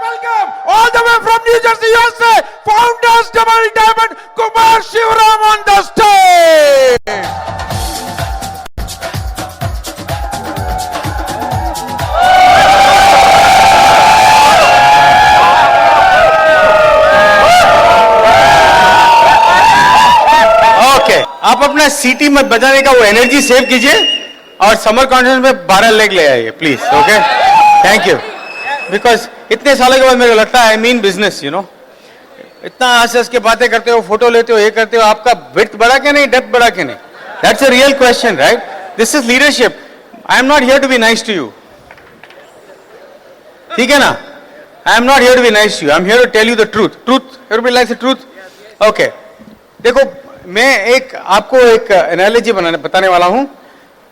welcome all the way from New Jersey, USA, Founders Double Diamond, Kumar Shivram on the stage. Okay, आप अपना सीटी मत बजाने का वो एनर्जी सेव कीजिए और समर कॉन्फ्रेंस में 12 लेग ले आइए please. Okay, thank you. Because इतने सालों के बाद मेरे को लगता है I mean business, you know. इतना हंस हंस के बातें करते हो, फोटो लेते हो, ये करते हो, आपका विड्थ बढ़ा के नहीं, डेप्थ बढ़ा के नहीं. That's a real question, right? This is leadership. I am not here to be nice to you. ठीक है ना? I am not here to be nice to you. I am here to tell you the truth. Everybody likes the truth. Okay, देखो मैं एक आपको एक analogy बताने वाला हूं.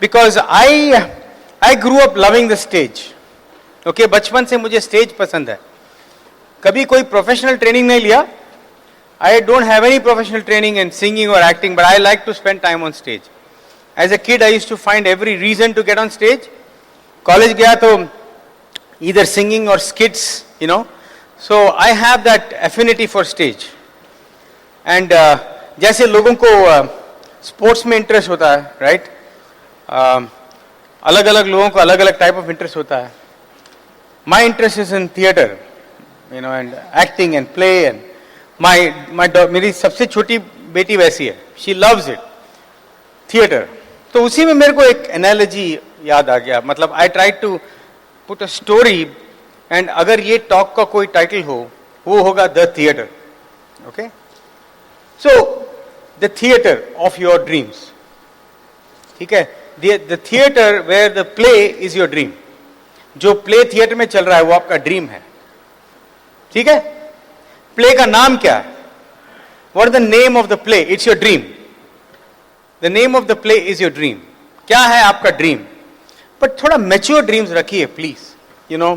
Because I grew up loving the stage. Okay, बचपन से मुझे स्टेज पसंद है. कभी कोई प्रोफेशनल ट्रेनिंग नहीं लिया. I don't have any professional training in singing और acting, but I like to spend time on stage. As a kid I used to find every reason to get on stage. College गया तो either singing और skits, you know. So I have that affinity for stage. And जैसे लोगों को sports में interest होता है, right? अलग अलग लोगों को अलग अलग टाइप ऑफ इंटरेस्ट होता है. My interest is in theatre, you know, and acting and play. And मेरी सबसे छोटी बेटी वैसी है, शी लव्स इट, थिएटर. तो उसी में मेरे को एक एनालॉजी याद आ गया. मतलब I try to put a story, and अगर ये टॉक का कोई टाइटल हो, वो होगा the theatre. Okay, so the theatre of your dreams. ठीक है, the theatre where the play is your dream. जो प्ले थिएटर में चल रहा है वो आपका ड्रीम है. ठीक है, प्ले का नाम क्या है? What is the name of the play? It's your dream. The name of the play is your dream. क्या है आपका ड्रीम? बट थोड़ा मैच्योर ड्रीम्स रखिए प्लीज, यू नो.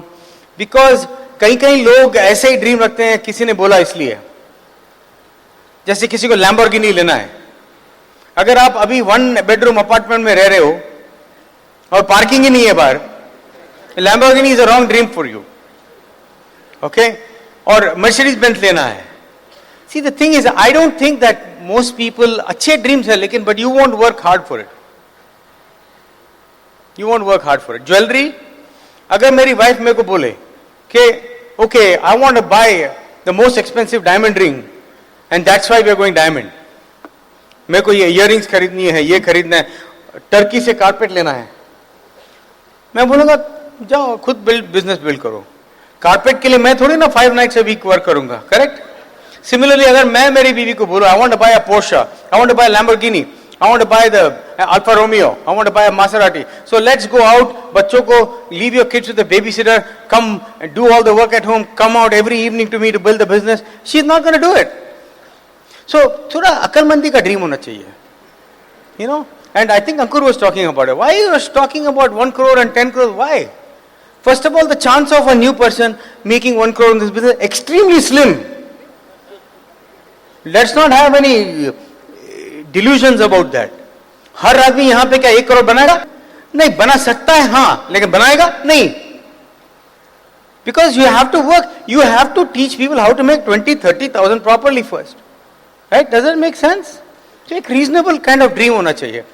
बिकॉज कहीं कहीं लोग ऐसे ही ड्रीम रखते हैं, किसी ने बोला इसलिए. जैसे किसी को लैम्बोर्गिनी लेना है. अगर आप अभी 1 बेडरूम अपार्टमेंट में रह रहे हो और पार्किंग ही नहीं है बाहर, Lamborghini is a wrong dream for you. Okay, और मर्सिडीज बेंज लेना है. See the thing is, I don't think that most people, अच्छे ड्रीम्स है लेकिन, but you won't work hard for it. You won't work hard for it. Jewellery, अगर मेरी wife मेरे को बोले कि okay I want to buy the most expensive diamond ring and that's why we are going diamond. मेरे को ये earrings खरीदनी है, ये खरीदना है, टर्की से कारपेट लेना है, मैं बोलूंगा जाओ खुद बिजनेस बिल्ड करो. कारपेट के लिए मैं थोड़ी ना 5 नाइट्स अ वीक वर्क करूंगा, करेक्ट? सिमिलरली अगर मैं मेरी बीवी को बोलूं I want to buy a Porsche, I want to buy Lamborghini, I want to buy the Alfa Romeo, I want to buy a Maserati, so let's go out. बच्चों को leave your kids with the baby sitter, come do all the work at home, come out every evening to me to build the business. She is not gonna do it. So थोड़ा अक्लमंदी का dream होना चाहिए, you know. And I think Ankur was talking about it. Why he was talking about 1 crore and 10 crore? Why? First of all, the chance of a new person making 1 crore in this business extremely slim. Let's not have any delusions about that. हर आदमी यहाँ पे क्या 1 करोड़ बनाएगा? नहीं, बना सकता है हाँ, लेकिन बनाएगा नहीं. Because you have to work, you have to teach people how to make 20-30,000 properly first. Right? Does that make sense? So एक reasonable kind of dream होना चाहिए.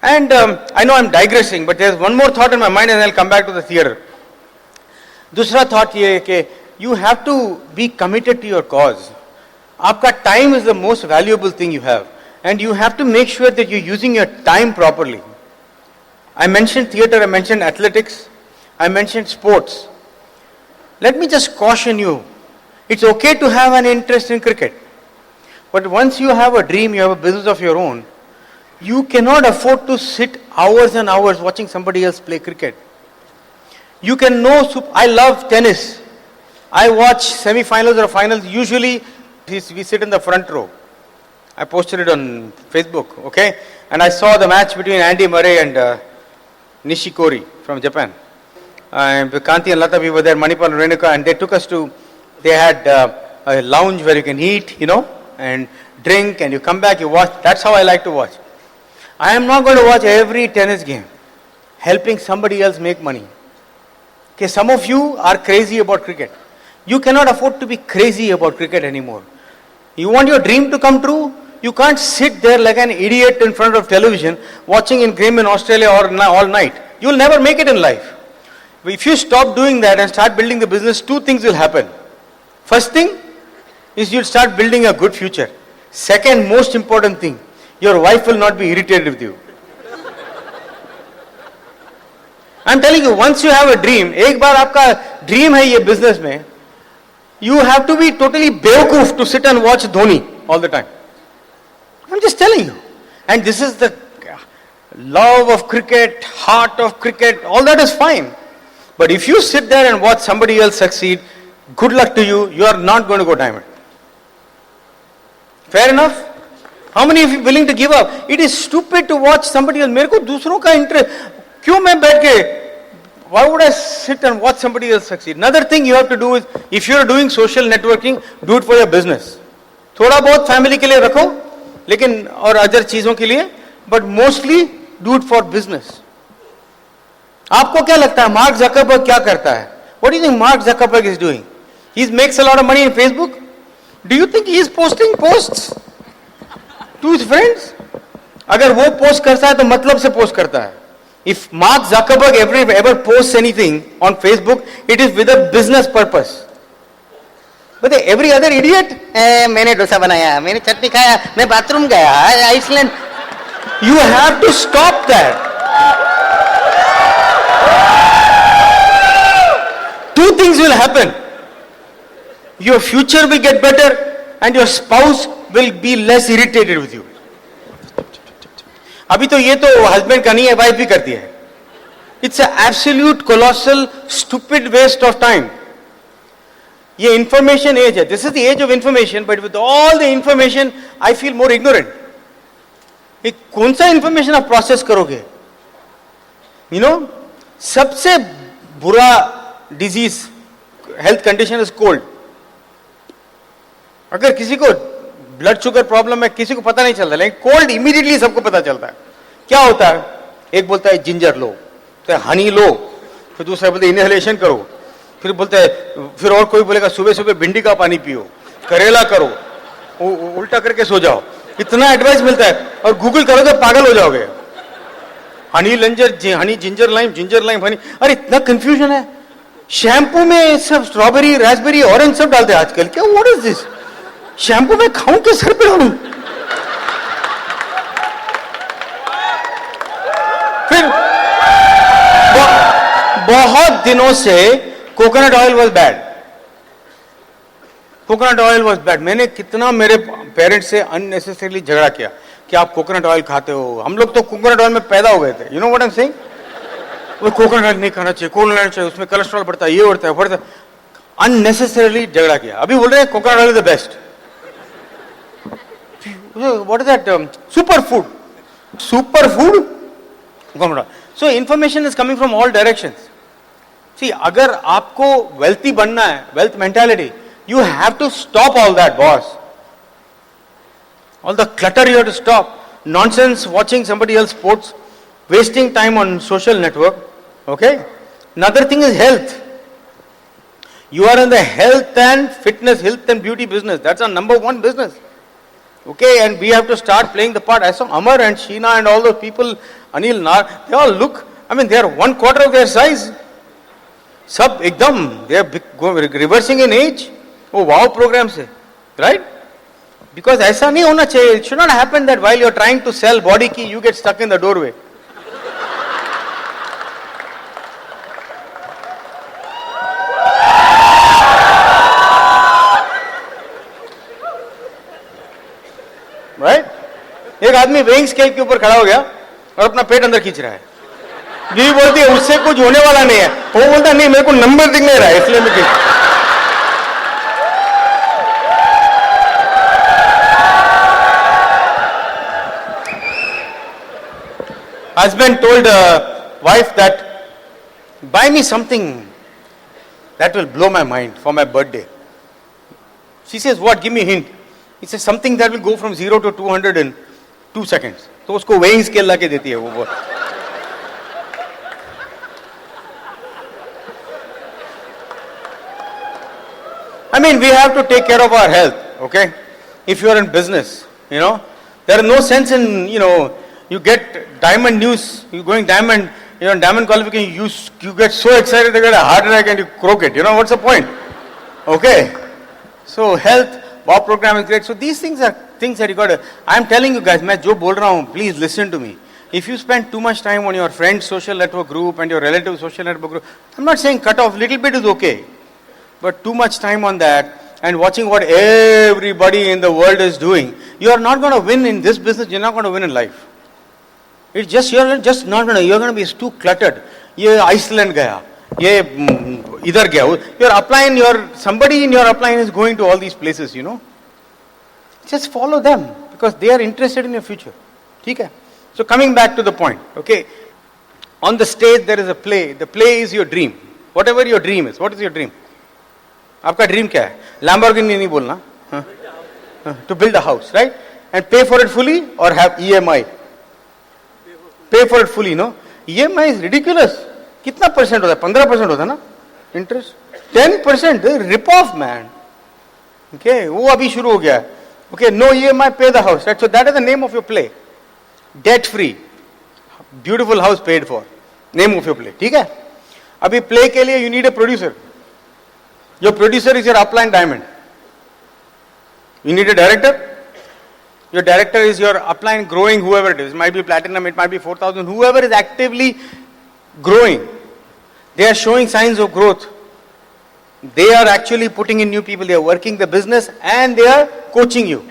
And I know I'm digressing, but there's one more thought in my mind and I'll come back to the theater. दूसरा thought ये है कि you have to be committed to your cause. आपका time is the most valuable thing you have, and you have to make sure that you're using your time properly. I mentioned theater, I mentioned athletics, I mentioned sports. Let me just caution you. It's okay to have an interest in cricket, but once you have a dream, you have a business of your own, you cannot afford to sit hours and hours watching somebody else play cricket. You can know, I love tennis. I watch semi-finals or finals. Usually, we sit in the front row. I posted it on Facebook, okay? And I saw the match between Andy Murray and Nishikori from Japan. And Kanti and Lata, we were there, Manipal and Renuka, and they took us to, they had a lounge where you can eat, you know, and drink, and you come back, you watch. That's how I like to watch. I am not going to watch every tennis game helping somebody else make money. Okay, some of you are crazy about cricket. You cannot afford to be crazy about cricket anymore. You want your dream to come true? You can't sit there like an idiot in front of television watching in game in Australia all night. You'll never make it in life. If you stop doing that and start building the business, two things will happen. First thing is you'll start building a good future. Second most important thing, your wife will not be irritated with you. I'm telling you, once you have a dream, एक बार आपका dream है ये business में, you have to be totally बेवकूफ to sit and watch Dhoni all the time. I'm just telling you. And this is the love of cricket, heart of cricket, all that is fine. But if you sit there and watch somebody else succeed, good luck to you, you are not going to go diamond. Fair enough? How many of you willing to give up? It is stupid to watch somebody else. मेरे को दूसरों का interest, क्यों मैं बैठ के, why would I sit and watch somebody else succeed? Another thing you have to do is, if you are doing social networking, do it for your business. थोड़ा बहुत family के लिए रखो, लेकिन और other चीजों के लिए, but mostly do it for business. आपको क्या लगता है मार्क ज़करबर्ग क्या करता है? What do you think Mark Zuckerberg is doing? He makes a lot of money in Facebook. Do you think he is posting posts to his friends? अगर वो post करता है तो मतलब से पोस्ट करता है. If Mark Zuckerberg ever posts anything on Facebook, it is with a business purpose. But every other idiot, मैंने डोसा बनाया, मैंने चटनी खाया, मैं बाथरूम गया, Iceland. You have to stop that. Two things will happen. Your future will get better and your spouse will be less irritated with you. अभी तो ये तो हस्बैंड का नहीं है, वाइफ भी करती है. It's an absolute colossal stupid waste of time. ये information age है. This is the age of information, but with all the information, I feel more ignorant. ये कौन सा information आप process करोगे? You know, सबसे बुरा disease, health condition is cold. अगर किसी को ब्लड शुगर प्रॉब्लम है, किसी को पता नहीं चलता, लेकिन कोल्ड इमीडिएटली सबको पता चलता है. क्या होता है? एक बोलता है जिंजर लो, तो हनी लो, फिर दूसरा बोलता है इनहेलेशन करो, फिर बोलता है, फिर और कोई बोलेगा सुबह सुबह भिंडी का पानी पियो, करेला करो, उल्टा करके सो जाओ. इतना एडवाइस मिलता है और गूगल करो तो पागल हो जाओगे. Honey ginger lime Honey. अरे इतना कंफ्यूजन है. शैम्पू में सब स्ट्रॉबेरी, रास्पबेरी, ऑरेंज सब डालते हैं आजकल. क्या व्हाट इज दिस? शैम्पू में खाऊं के सर पे डालूं? फिर बहुत दिनों से coconut oil was bad. Coconut oil was bad. मैंने कितना मेरे पेरेंट्स से अननेसेसरीली झगड़ा किया कि आप कोकोनट ऑयल खाते हो. हम लोग तो कोकोनट ऑयल में पैदा हो गए थे. You know what I am saying? वो कोकोनट ऑयल नहीं खाना चाहिए, कोकोनट ऑयल चाहिए, उसमें कोलेस्ट्रॉल बढ़ता है, ये बढ़ता है, बढ़ता है. अननेसेसरीली झगड़ा किया. अभी बोल रहे हैं coconut oil is the best. What is that? Superfood. So information is coming from all directions. See, अगर आपको wealthy बनना है, wealth mentality, you have to stop all that, boss. All the clutter you have to stop. Nonsense watching somebody else sports, wasting time on social network. Okay? Another thing is health. You are in the health and fitness, health and beauty business. That's our number one business. Okay, and we have to start playing the part. I saw Amar and Sheena and all those people, Anil, Nar, they all look, I mean, they are 1/4 of their size. Sab ekdam, they are reversing in age. Oh, wow program se, right? Because aisa nahi hona chahiye. It should not happen that while you are trying to sell body key, you get stuck in the doorway. Right? एक आदमी weighing scale के ऊपर खड़ा हो गया और अपना पेट अंदर खींच रहा है. बीवी बोलती है उससे कुछ होने वाला नहीं है. वो बोलता है नहीं मेरे को नंबर दिख नहीं रहा है इसलिए मैं Husband told wife that buy me something that will blow my mind for my birthday. She says what? Give me a hint. He says something that will go from 0 to 200 in 2 seconds. तो उसको weighing scale लाके देती है वो. mean, we have to take care of our health, okay? If you are in business, there is no sense in, you get diamond news, you going diamond, diamond qualification, you get so excited, you get a heart attack and you croak it. What's the point? Okay. So health, wow program is great. So these things are things that you got to, I'm telling you guys, मैं जो बोल रहा हूँ, please listen to me. If you spend too much time on your friend's social network group and your relative social network group, I'm not saying cut off, little bit is okay. But too much time on that and watching what everybody in the world is doing, you are not going to win in this business, you're not going to win in life. It's just, you're just not going to, you're going to be too cluttered. ये Iceland गया, ये इधर गया. Your upline, somebody in your upline is going to all these places, Just follow them because they are interested in your future. ठीक है? So coming back to the point, okay? On the stage there is a play. The play is your dream. Whatever your dream is. What is your dream? आपका dream क्या है? Lamborghini नहीं बोलना. To build a house, right? And pay for it fully or have EMI? Pay for it fully, no? EMI is ridiculous. कितना percent होता है? 15% होता है ना? Interest? 10%? Rip off, man. Okay? वो अभी शुरू हो गया है. Okay, no EMI, pay the house. Right? So that is the name of your play. Debt free. Beautiful house paid for. Name of your play. ठीक है? अभी play के लिए you need a producer. Your producer is your upline diamond. You need a director. Your director is your upline growing, whoever it is. It might be platinum, it might be 4,000. Whoever is actively growing. They are showing signs of growth. They are actually putting in new people. They are working the business and they are coaching you.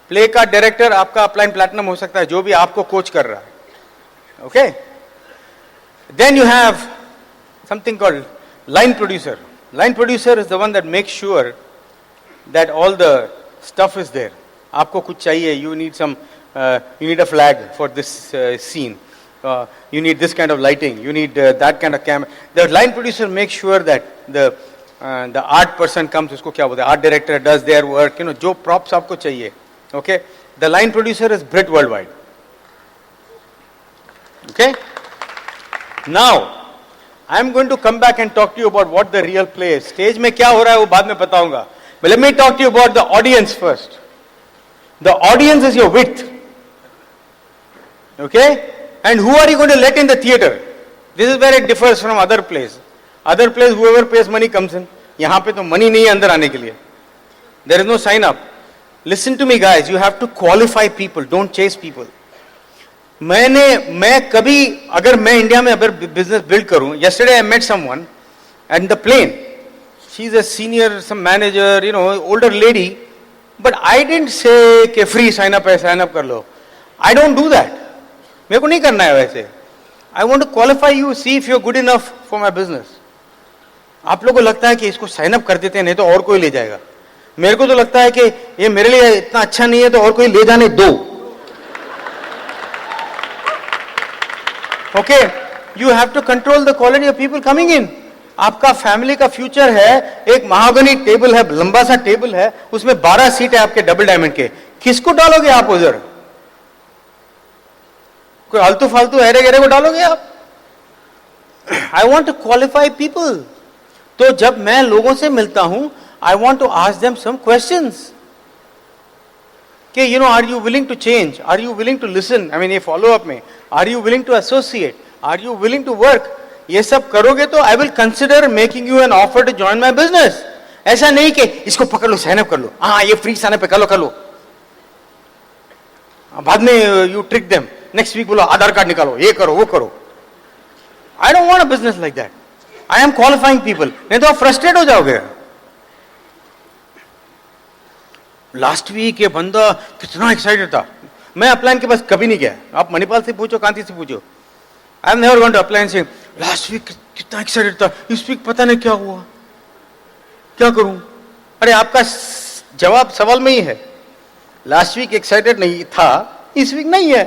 Play का director आपका upline platinum हो सकता है जो भी आपको coach कर रहा है. Okay? Then you have something called line producer. Line producer is the one that makes sure that all the stuff is there. आपको कुछ चाहिए, you need a flag for this scene. You need this kind of lighting, you need that kind of camera. The line producer makes sure that the art person comes, उसको क्या बोलते हैं, art director does their work, जो props आपको चाहिए. Okay? The line producer is Brit worldwide. Okay? Now, I am going to come back and talk to you about what the real play is. Stage में क्या हो रहा है वो बाद में बताऊंगा. But let me talk to you about the audience first. The audience is your width. Okay? And who are you going to let in the theater? This is where it differs from other plays. Other plays, whoever pays money comes in. यहाँ पे तो money नहीं है अंदर आने के लिए. There is no sign up. Listen to me guys, you have to qualify people, don't chase people. मैं कभी अगर मैं इंडिया में अगर business build करूँ, yesterday I met someone at the plane. She's a senior, some manager, older lady. But I didn't say कि free sign up कर लो. I don't do that. मेरे को नहीं करना है वैसे. I want to qualify you, see if you're good enough for my business. आप लोगों को लगता है कि इसको साइन अप कर देते हैं नहीं तो और कोई ले जाएगा. मेरे को तो लगता है कि ये मेरे लिए इतना अच्छा नहीं है तो और कोई ले जाने दो. Okay, you have to control the quality of people coming in. आपका फैमिली का फ्यूचर है, एक महागनी टेबल है, लंबा सा टेबल है, उसमें 12 सीट है आपके डबल डायमंड के. किसको डालोगे आप उधर? कोई आलतू फालतू हेरे गेरे को डालोगे आप? I want to qualify people. तो जब मैं लोगों से मिलता हूं, I want to ask them some questions कि are you willing to change, are you willing to listen, I mean ये फॉलो अप में, are you willing to associate, are you willing to work. ये सब करोगे तो I will consider making you an offer to join my business. ऐसा नहीं कि इसको पकड़ लो, साइन अप कर लो, हाँ ये फ्री साइन अप कर लो. बाद में you trick them, next week बोलो आधार कार्ड निकालो, ये करो वो करो. I don't want a business like that. I am qualifying people. नहीं तो आप फ्रस्ट्रेट हो जाओगे. लास्ट वीक ये बंदा कितना एक्साइटेड था, मैं अपलाइन के पास कभी नहीं गया. आप मणिपाल से पूछो, कांति से पूछो. I am never gone to upline से लास्ट वीक कितना एक्साइटेड था, इस वीक पता नहीं क्या हुआ, क्या करूं. अरे आपका जवाब सवाल में ही है. लास्ट वीक एक्साइटेड नहीं था, इस वीक नहीं है.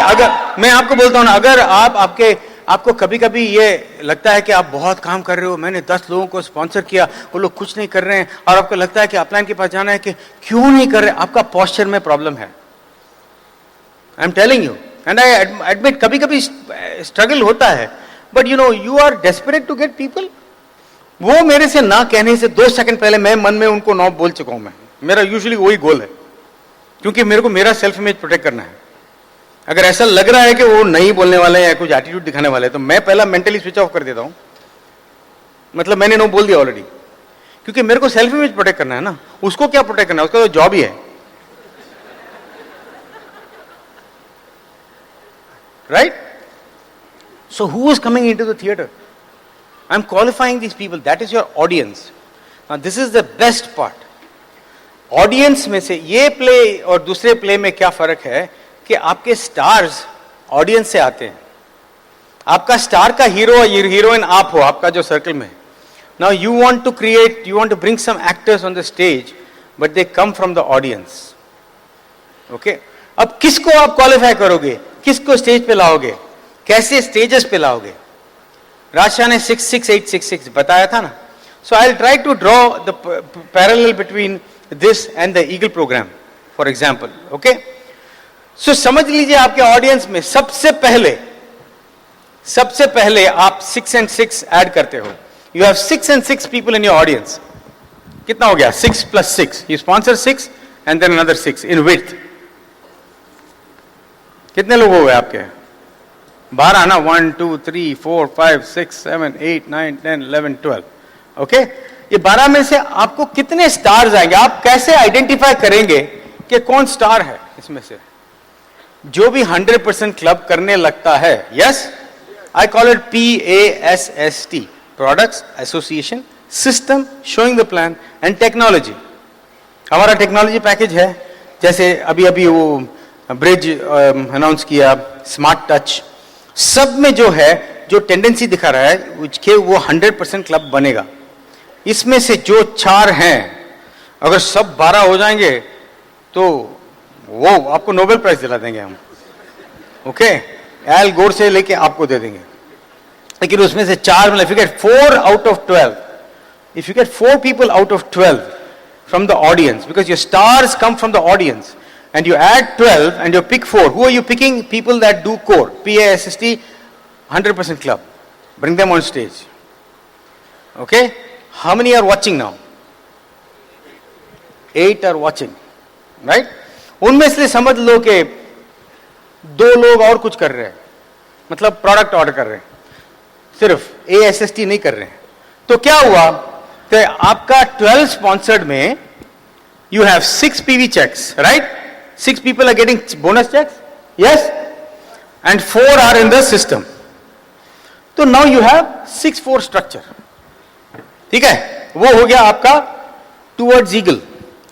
अगर मैं आपको बोलता हूं ना, अगर आपको कभी कभी ये लगता है कि आप बहुत काम कर रहे हो, मैंने 10 लोगों को स्पॉन्सर किया, वो लोग कुछ नहीं कर रहे हैं, और आपको लगता है कि अपलाइन के पास जाना है कि क्यों नहीं कर रहे, आपका पोस्चर में प्रॉब्लम है. I am telling you, and I admit कभी कभी स्ट्रगल होता है, but you know you are desperate to get people. वो मेरे से ना कहने से 2 सेकंड पहले मैं मन में उनको नौ बोल चुका हूं. मैं, मेरा यूजुअली वही गोल है, क्योंकि मेरे को मेरा सेल्फ इमेज प्रोटेक्ट करना है. अगर ऐसा लग रहा है कि वो नहीं बोलने वाले हैं या कुछ एटीट्यूड दिखाने वाले हैं, तो मैं पहला मेंटली स्विच ऑफ कर देता हूं. मतलब मैंने नो बोल दिया ऑलरेडी, क्योंकि मेरे को सेल्फ इमेज प्रोटेक्ट करना है ना. उसको क्या प्रोटेक्ट करना है, उसका तो जॉब ही है. Right? So who is coming into the theatre? I am qualifying these people. That is your audience. This is the best part. Audience में से ये प्ले और दूसरे प्ले में क्या फर्क है कि आपके स्टार्स ऑडियंस से आते हैं. आपका स्टार का हीरो और हीरोइन आप हो, आपका जो सर्कल में. Now you want to create, you want to bring some actors on the stage, but they come from the audience. Okay, अब किसको आप क्वालिफाई करोगे, किसको स्टेज पे लाओगे, कैसे स्टेजेस पे लाओगे? राशा ने 66866 बताया था ना. So I will try to draw the parallel between this and the eagle program for example. Okay, so समझ लीजिए आपके ऑडियंस में सबसे पहले आप 6 and 6 ऐड करते हो. You have 6 and 6 people in your audience. कितना हो गया? 6 + 6. You sponsor 6 and then another 6 in width. कितने लोग हो गए आपके? 12 ना. 1 2 3 4 5 6 7 8 9 10 11 12. ओके, ये 12 में से आपको कितने स्टार्स आएंगे? आप कैसे आइडेंटिफाई करेंगे कि कौन स्टार है इसमें से? जो भी 100% क्लब करने लगता है. Yes, I call it PASST, products, association, system, showing the plan and technology. हमारा टेक्नोलॉजी पैकेज है, जैसे अभी वो ब्रिज अनाउंस किया, स्मार्ट टच. सब में जो है, जो टेंडेंसी दिखा रहा है कि वो 100% क्लब बनेगा. इसमें से जो 4 हैं, अगर सब 12 हो जाएंगे तो वो आपको नोबेल प्राइज दिला देंगे हम. ओके, एल गोर से लेके आपको दे देंगे. लेकिन उसमें से 4, मतलब if you get 4 out of 12, if you get 4 people out of 12 from the audience, because your stars come from the audience, and you add 12 and you pick 4, who are you picking? People that do core, PASST, 100% club. Bring them on stage. Okay, how many are watching now? 8 are watching, right? उनमें इसलिए समझ लो कि 2 लोग और कुछ कर रहे हैं, मतलब प्रोडक्ट ऑर्डर कर रहे हैं, सिर्फ ASST नहीं कर रहे हैं. तो क्या हुआ कि आपका 12 स्पॉन्सर्ड में you have 6 PV checks, right? 6 people are getting bonus checks, yes, and 4 are in the system. So now you have 6-4 structure. ठीक है, वो हो गया आपका towards eagle.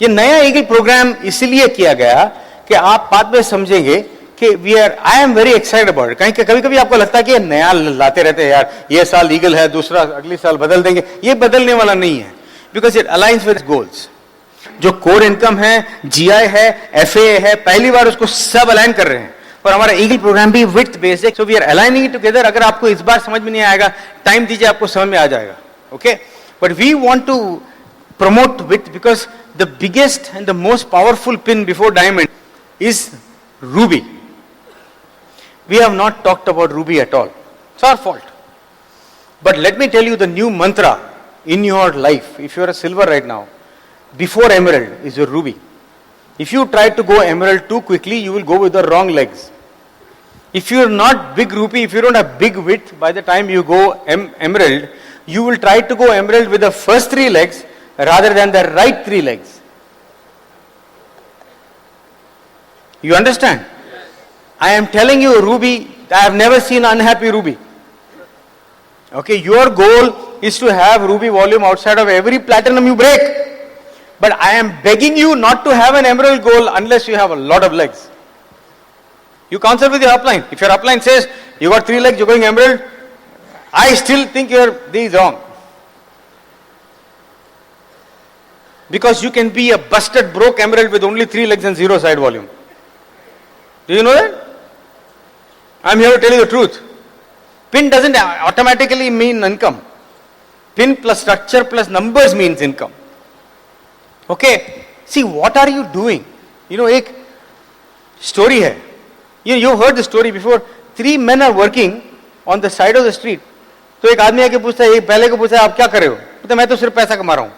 ये नया ईगल प्रोग्राम इसलिए किया गया कि आप बाद में समझेंगे कि I am very excited about it. कहीं कभी कभी आपको लगता है कि ये नया लाते रहते हैं यार, ये साल ईगल है, दूसरा अगले साल बदल देंगे. ये बदलने वाला नहीं है, because it aligns with goals. जो कोर इनकम है, GI है, FAA है, पहली बार उसको सब अलाइन कर रहे हैं. और हमारा ईगल प्रोग्राम भी विथ बेस्ड है, so we are aligning it together. अगर आपको इस बार समझ में नहीं आएगा, टाइम दीजिए, आपको समझ में आ जाएगा. Okay, but we want to promote width because the biggest and the most powerful pin before diamond is ruby. We have not talked about ruby at all. It's our fault. But let me tell you the new mantra in your life. If you are a silver right now, before emerald is your ruby. If you try to go emerald too quickly, you will go with the wrong legs. If you are not big rupee, if you don't have big width, by the time you go emerald, you will try to go emerald with the first 3 legs rather than the right 3 legs. You understand? Yes. I am telling you, ruby, I have never seen unhappy ruby. Okay, your goal is to have ruby volume outside of every platinum you break. But I am begging you not to have an emerald goal unless you have a lot of legs. You consult with your upline. If your upline says you got 3 legs, you're going emerald, I still think this is wrong. Because you can be a busted broke emerald with only 3 legs and 0 side volume. Do you know that? I'm here to tell you the truth. Pin doesn't automatically mean income. Pin plus structure plus numbers means income. Okay, see what are you doing? You know, एक story है. You heard the story before. 3 men are working on the side of the street. तो एक आदमी आके पूछता है, पहले को पूछता है आप क्या कर रहे हो? बोलता है मैं तो सिर्फ पैसा कमा रहा हूँ.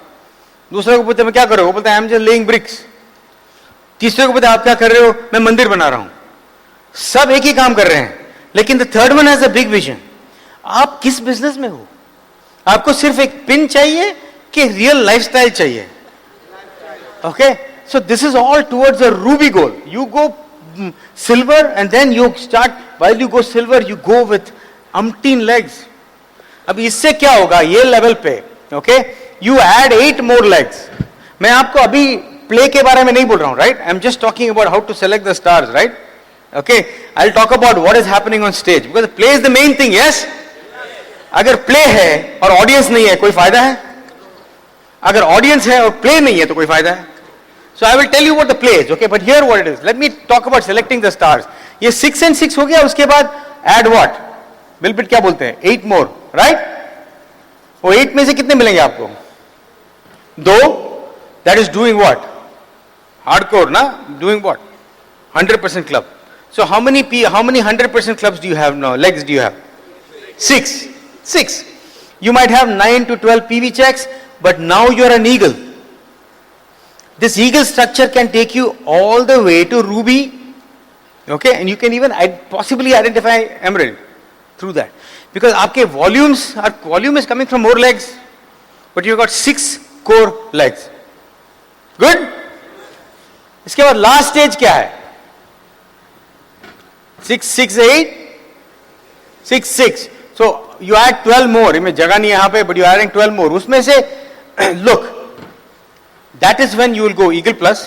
दूसरे को पूछता है मैं क्या कर रहे हो? बोलता है I am just laying bricks. तीसरे को पूछता है आप क्या कर रहे हो? मैं मंदिर बना रहा हूँ. सब एक ही काम कर रहे हैं, लेकिन the third one has a big vision. आप किस बिजनेस में हो? आपको सिर्फ एक पिन चाहिए कि रियल लाइफस्टाइल चाहिए? Okay, so this is all towards a Ruby goal. You go silver and then you start, while you go silver you go with umpteen legs. अब इससे क्या होगा ये लेवल पे? Okay, you add 8 more legs. मैं आपको अभी play के बारे में नहीं बोल रहा हूं, right? I am just talking about how to select the stars, right? Okay, I will talk about what is happening on stage, because play is the main thing. Yes, अगर प्ले है और ऑडियंस नहीं है कोई फायदा है? अगर audience है और प्ले नहीं है तो कोई फायदा है? So I will tell you what the play is, okay? But here what it is. Let me talk about selecting the stars. ये 6 and 6 हो गया, उसके बाद add what? बिलबिट क्या बोलते हैं? 8 more, right? वो 8 में से कितने मिलेंगे आपको? 2. That is doing what? Hardcore, ना? Doing what? 100% club. So how many 100% clubs do you have now? Legs do you have? 6. 6. You might have 9 to 12 PV checks, but now you are an eagle. This eagle structure can take you all the way to ruby, okay, and you can even possibly identify emerald through that, because आपके volume is coming from more legs, but you got 6 core legs. Good. इसके बाद last stage क्या है? 6 6 8 6 6. So you add 12 more. इनमें जगह नहीं है यहाँ पे, but you are adding 12 more. उसमें से look. That is when you will go Eagle Plus,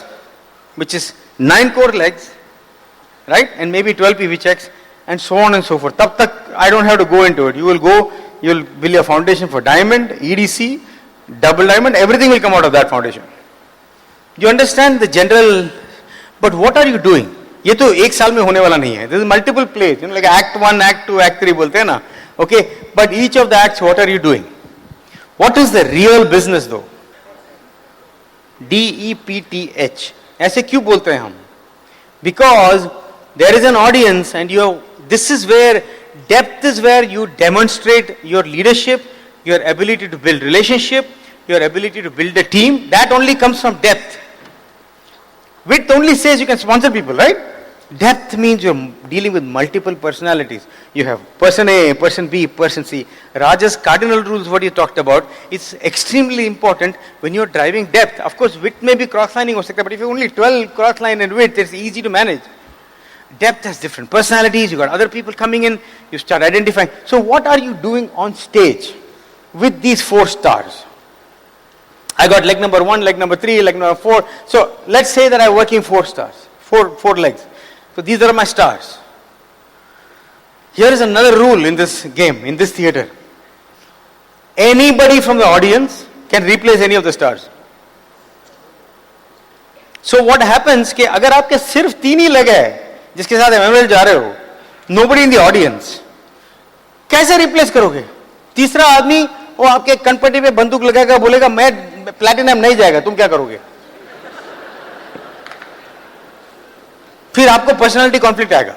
which is 9 core legs, right? And maybe 12 PV checks, and so on and so forth. Tab tak I don't have to go into it. You will build your foundation for diamond, EDC, double diamond, everything will come out of that foundation. You understand the general, but what are you doing? ये तो एक साल में होने वाला नहीं है. There is multiple plays, like Act 1, Act 2, Act 3 बोलते हैं ना. Okay, but each of the acts, what are you doing? What is the real business though? DEPTH. ऐसे क्यों बोलते हैं हम? Because there is an audience and this is where depth is where you demonstrate your leadership, your ability to build relationship, your ability to build a team. That only comes from depth. Width only says you can sponsor people, right? Depth means you're dealing with multiple personalities. You have person A, person B, person C. Raja's cardinal rules, what you talked about, it's extremely important when you're driving depth. Of course, width may be cross-lining or something, but if you only 12 cross-line and width, it's easy to manage. Depth has different personalities, you got other people coming in, you start identifying. So what are you doing on stage with these 4 stars? I got leg number 1, leg number 3, leg number 4. So let's say that I'm working 4 stars, 4 legs. So these are my stars. Here is another rule in this game, in this theater. Anybody from the audience can replace any of the stars. So what happens कि अगर आपके सिर्फ 3 ही लगे हैं जिसके साथ MML जा रहे हो, nobody in the audience, कैसे रिप्लेस करोगे? तीसरा आदमी वो आपके कनपट्टी पे बंदूक लगाएगा, बोलेगा मैं प्लैटिनम नहीं जाएगा, तुम क्या करोगे? फिर आपको पर्सनालिटी कॉन्फ्लिक्ट आएगा,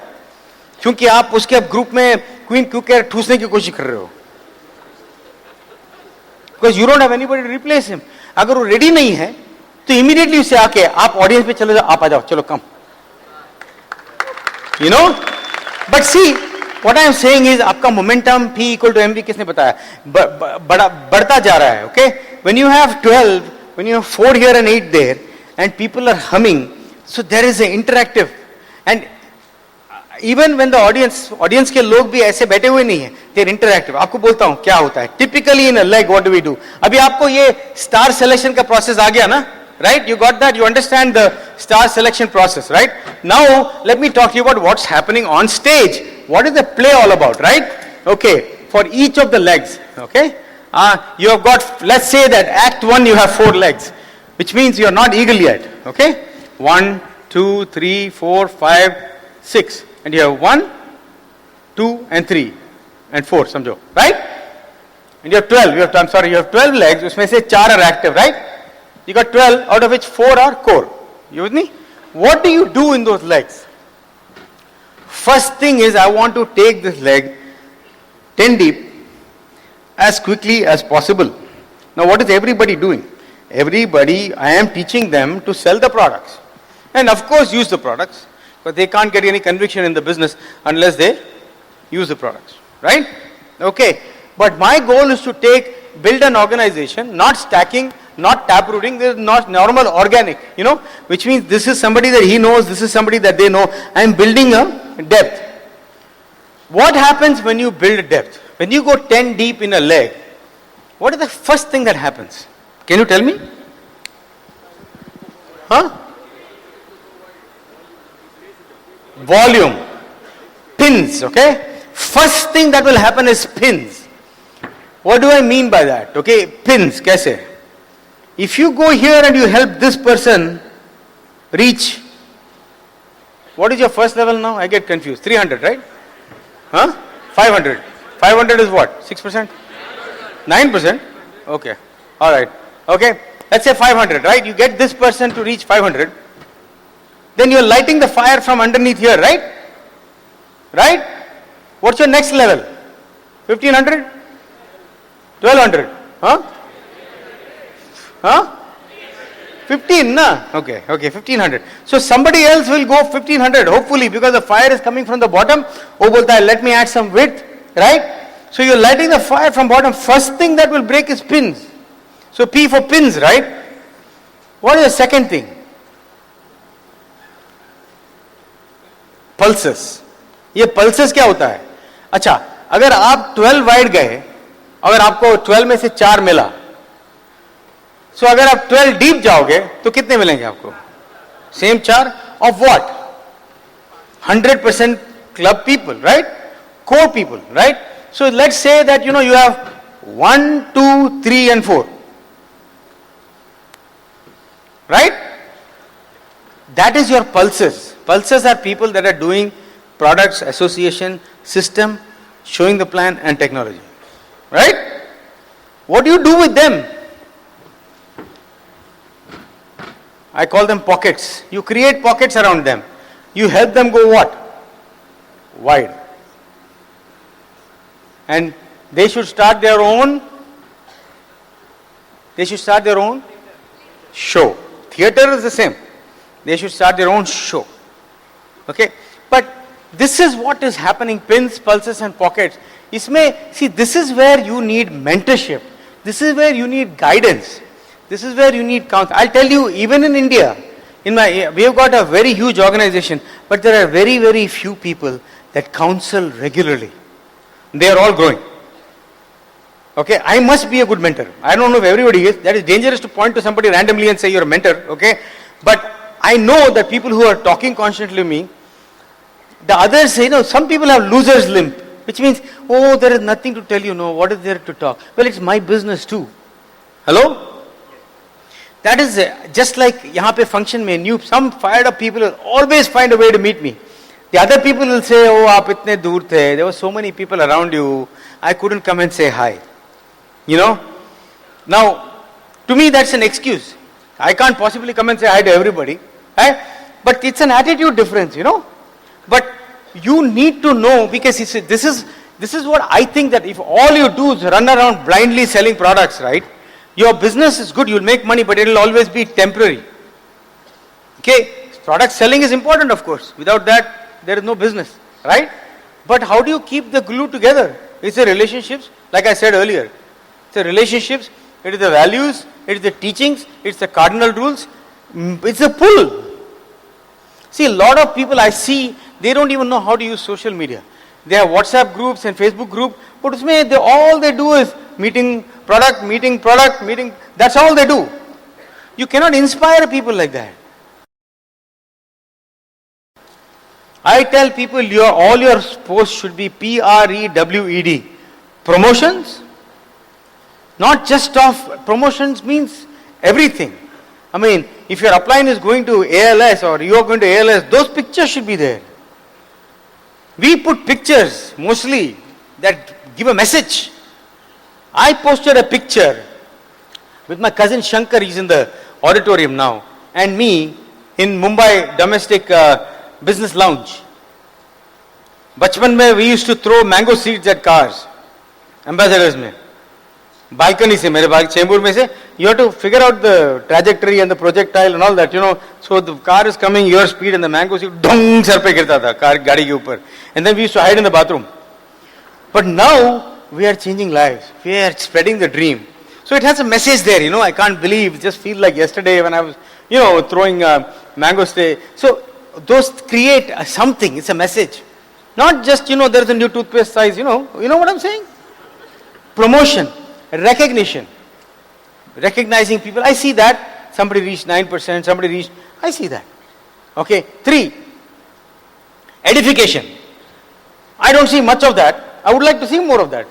क्योंकि आप उसके ग्रुप में क्वीन क्यों के ठूसने की कोशिश कर रहे हो, because you don't have anybody to replace him. अगर वो रेडी नहीं है तो इमीडिएटली उससे आके आप ऑडियंस पे चले जाओ, आप आ जाओ, चलो come, you know. But see what I am saying is आपका momentum P equal to MV किसने बताया? बढ़ता जा रहा है. Okay, when you have 12, when you have 4 here and 8 there and people are humming, so there is a interactive. And even when the audience के लोग भी ऐसे बैठे हुए नहीं है, दे आर इंटरैक्टिव. आपको बोलता हूं क्या होता है typically in a leg, what do we do? अभी आपको ये स्टार सिलेक्शन का प्रोसेस आ गया ना, right? You got that? You understand the star selection process, right? Now let me talk to you about what's happening on stage. What is the play all about, right? Okay, for each of the legs, okay, you have got, let's say that act 1 you have 4 legs, which means you are not eagle yet. Okay, 1 2 3 4 5 6, and you have 1 2 and 3 and 4, समझो, right? And you have 12, you have 12 legs, उसमें से 4 are active, right? You got 12, out of which 4 are core. You with me? What do you do in those legs? First thing is I want to take this leg 10 deep as quickly as possible. Now what is everybody doing? Everybody, I am teaching them to sell the products. And of course use the products. Because they can't get any conviction in the business unless they use the products. Right? Okay. But my goal is to build an organization, not stacking, not taprooting, this is not normal organic, which means this is somebody that he knows, this is somebody that they know. I am building a depth. What happens when you build depth? When you go 10 deep in a leg, what is the first thing that happens? Can you tell me? Huh? Volume. Pins, okay? First thing that will happen is pins. What do I mean by that? Okay, pins, kaise? If you go here and you help this person reach, what is your first level now? I get confused. 300, right? Huh? 500. 500 is what? 6%? 9%? Okay. Alright. Okay. Let's say 500, right? You get this person to reach 500. Then you're lighting the fire from underneath here, right? Right? What's your next level? 1500? 1200? Huh? Huh? 15, na? Okay, 1500. So somebody else will go 1500, hopefully, because the fire is coming from the bottom. Oh, bolta hai, let me add some width, right? So you're lighting the fire from bottom. First thing that will break is pins. So P for pins, right? What is the second thing? Pulses. ये pulses क्या होता है? अच्छा, अगर आप 12 wide गए, अगर आपको 12 में से 4 मिला, so अगर आप 12 डीप जाओगे, तो कितने मिलेंगे आपको? Same 4 of what? 100% club people, right? Core people, right? So let's say that you have 1, 2, 3 and 4. Right? That is your pulses. Pulses are people that are doing products, association, system, showing the plan and technology. Right? What do you do with them? I call them pockets. You create pockets around them. You help them go what? Wide. And they should start their own show. Theater is the same. They should start their own show. Okay? But this is what is happening, pins, pulses and pockets. See, this is where you need mentorship. This is where you need guidance. This is where you need counsel. I'll tell you, even in India, we have got a very huge organization, but there are very, very few people that counsel regularly. They are all growing. Okay, I must be a good mentor. I don't know if everybody is. That is dangerous to point to somebody randomly and say you're a mentor. Okay, but I know that people who are talking constantly to me, the others say, some people have loser's limp, which means, oh, there is nothing to tell you. No, what is there to talk? Well, it's my business too. Hello? That is just like यहाँ पे function में some fired up people will always find a way to meet me. The other people will say, oh, आप इतने दूर थे. There were so many people around you. I couldn't come and say hi. Now, to me that's an excuse. I can't possibly come and say hi to everybody. Right? But it's an attitude difference, But you need to know, because this is what I think, that if all you do is run around blindly selling products, right? Your business is good, you'll make money, but it will always be temporary. Okay? Product selling is important, of course. Without that, there is no business, right? But how do you keep the glue together? It's the relationships, like I said earlier. It's the relationships, it is the values, it is the teachings, it's the cardinal rules, it's the pull. See, a lot of people I see, they don't even know how to use social media. They have WhatsApp groups and Facebook group, but all they do is meeting product, that's all they do. You cannot inspire people like that. I tell people all your posts should be PREWED. Promotions, not just of promotions means everything. I mean, if your upline is going to ALS or you are going to ALS, those pictures should be there. We put pictures mostly that give a message. I posted a picture with my cousin Shankar, he's in the auditorium now, and me in Mumbai domestic business lounge. बचपन में we used to throw mango seeds at cars, ambassadors में, balcony से, मेरे चेंबूर में से, you have to figure out the trajectory and the projectile and all that, you know, so the car is coming your speed and the mango seed, dong, sir पे गिरता था, car गाड़ी के ऊपर, and then we used to hide in the bathroom. But now, we are changing lives, we are spreading the dream. So it has a message there, you know, I can't believe, just feel like yesterday when I was, you know, throwing mango stay. So those create something, it's a message. Not just, you know, there's a new toothpaste size, you know what I'm saying? Promotion, recognition, recognizing people. I see that, somebody reached 9%, somebody reached, I see that. Okay, 3, edification. I don't see much of that, I would like to see more of that.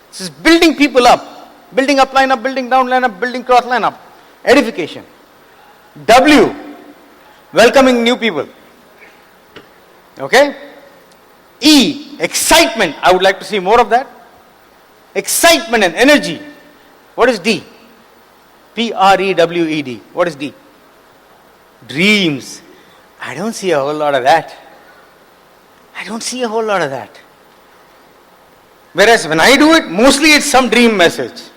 This is building people up. Building up line up, building down line up, building cross line up. Edification. W, welcoming new people. Okay? E, excitement. I would like to see more of that. Excitement and energy. What is D? P-R-E-W-E-D. What is D? Dreams. I don't see a whole lot of that. I don't see a whole lot of that. Whereas when I do it, mostly it's some dream message.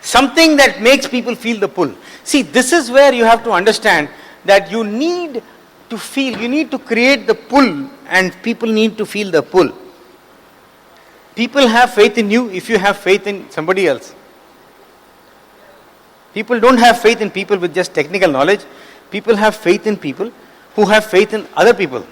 Something that makes people feel the pull. See, this is where you have to understand that you need to feel, you need to create the pull, and people need to feel the pull. People have faith in you if you have faith in somebody else. People don't have faith in people with just technical knowledge. People have faith in people who have faith in other people.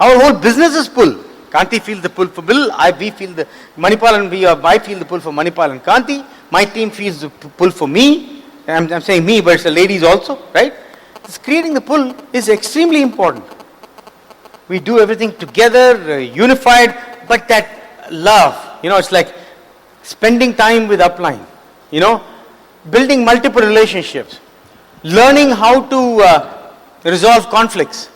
Our whole business is pull. Kanti feels the pull for Bill, we feel the Manipal, and I feel the pull for Manipal and Kanti. My team feels the pull for me. I'm saying me, but it's the ladies also, right? This creating the pull is extremely important. We do everything together, unified, but that love, you know, it's like spending time with upline, you know, building multiple relationships, learning how to resolve conflicts.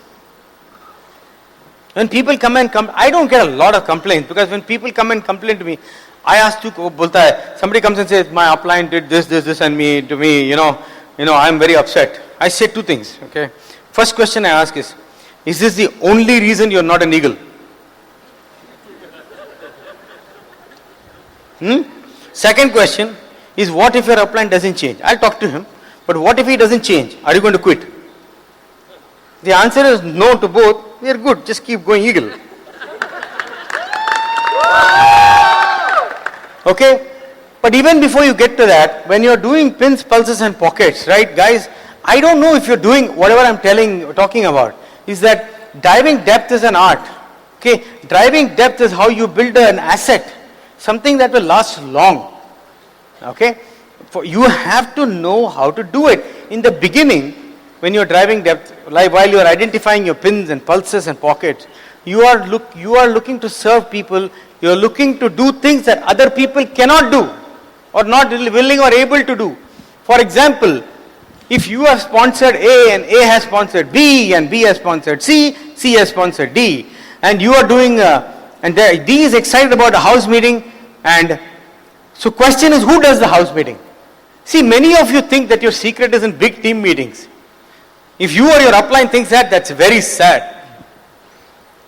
When people come, I don't get a lot of complaints, because when people come and complain to me, I ask you, bolta hai, somebody comes and says, my upline did this and to me, you know, I'm very upset. I say 2 things, okay. First question I ask is this the only reason you're not an eagle? Second question is, what if your upline doesn't change? I'll talk to him, but what if he doesn't change? Are you going to quit? The answer is no to both. We are good, just keep going eagle. Okay? But even before you get to that, when you're doing pins, pulses and pockets, right guys, I don't know if you're doing whatever I'm talking about, is that driving depth is an art. Okay? Driving depth is how you build an asset, something that will last long. Okay? You have to know how to do it. In the beginning, when you're driving depth, like while you're identifying your pins and pulses and pockets, you are looking to serve people, you're looking to do things that other people cannot do, or not willing or able to do. For example, if you have sponsored A and A has sponsored B and B has sponsored C, C has sponsored D, and you are doing, D is excited about a house meeting, and so question is, who does the house meeting? See, many of you think that your secret is in big team meetings. If you or your upline thinks that, that's very sad.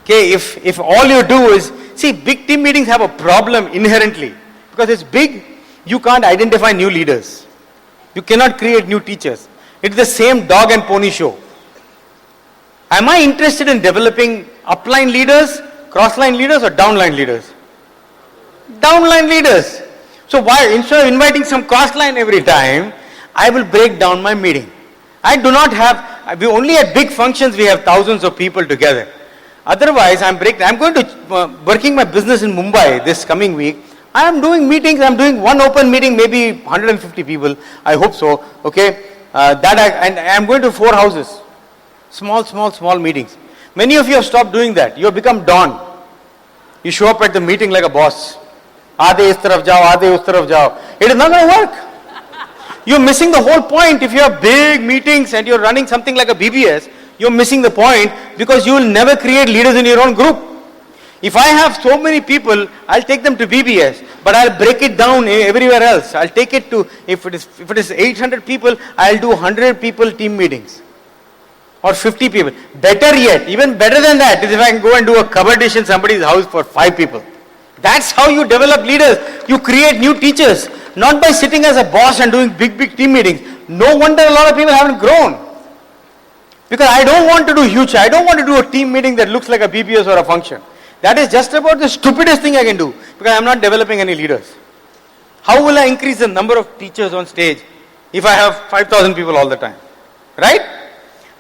Okay, if all you do is, see, big team meetings have a problem inherently. Because it's big, you can't identify new leaders. You cannot create new teachers. It's the same dog and pony show. Am I interested in developing upline leaders, crossline leaders, or downline leaders? Downline leaders. So why, instead of inviting some crossline every time, I will break down my meeting. I do not have, we only at big functions we have thousands of people together. Otherwise, I'm going to working my business in Mumbai this coming week. I am doing meetings, I'm doing one open meeting, maybe 150 people, I hope so, okay. And I'm going to 4 houses. Small meetings. Many of you have stopped doing that. You have become Don. You show up at the meeting like a boss. Aadhe is taraf jao, aadhe us taraf jao. It is not going to work. You're missing the whole point. If you have big meetings and you're running something like a BBS, you're missing the point, because you will never create leaders in your own group. If I have so many people, I'll take them to BBS, but I'll break it down everywhere else. I'll take it to, if it is 800 people, I'll do 100 people team meetings. or 50 people. Better yet, even better than that is if I can go and do a cupboard dish in somebody's house for 5 people. That's how you develop leaders. You create new teachers, not by sitting as a boss and doing big team meetings. No wonder a lot of people haven't grown. Because I don't want to do huge, I don't want to do a team meeting that looks like a BPS or a function. That is just about the stupidest thing I can do, because I'm not developing any leaders. How will I increase the number of teachers on stage if I have 5,000 people all the time? Right?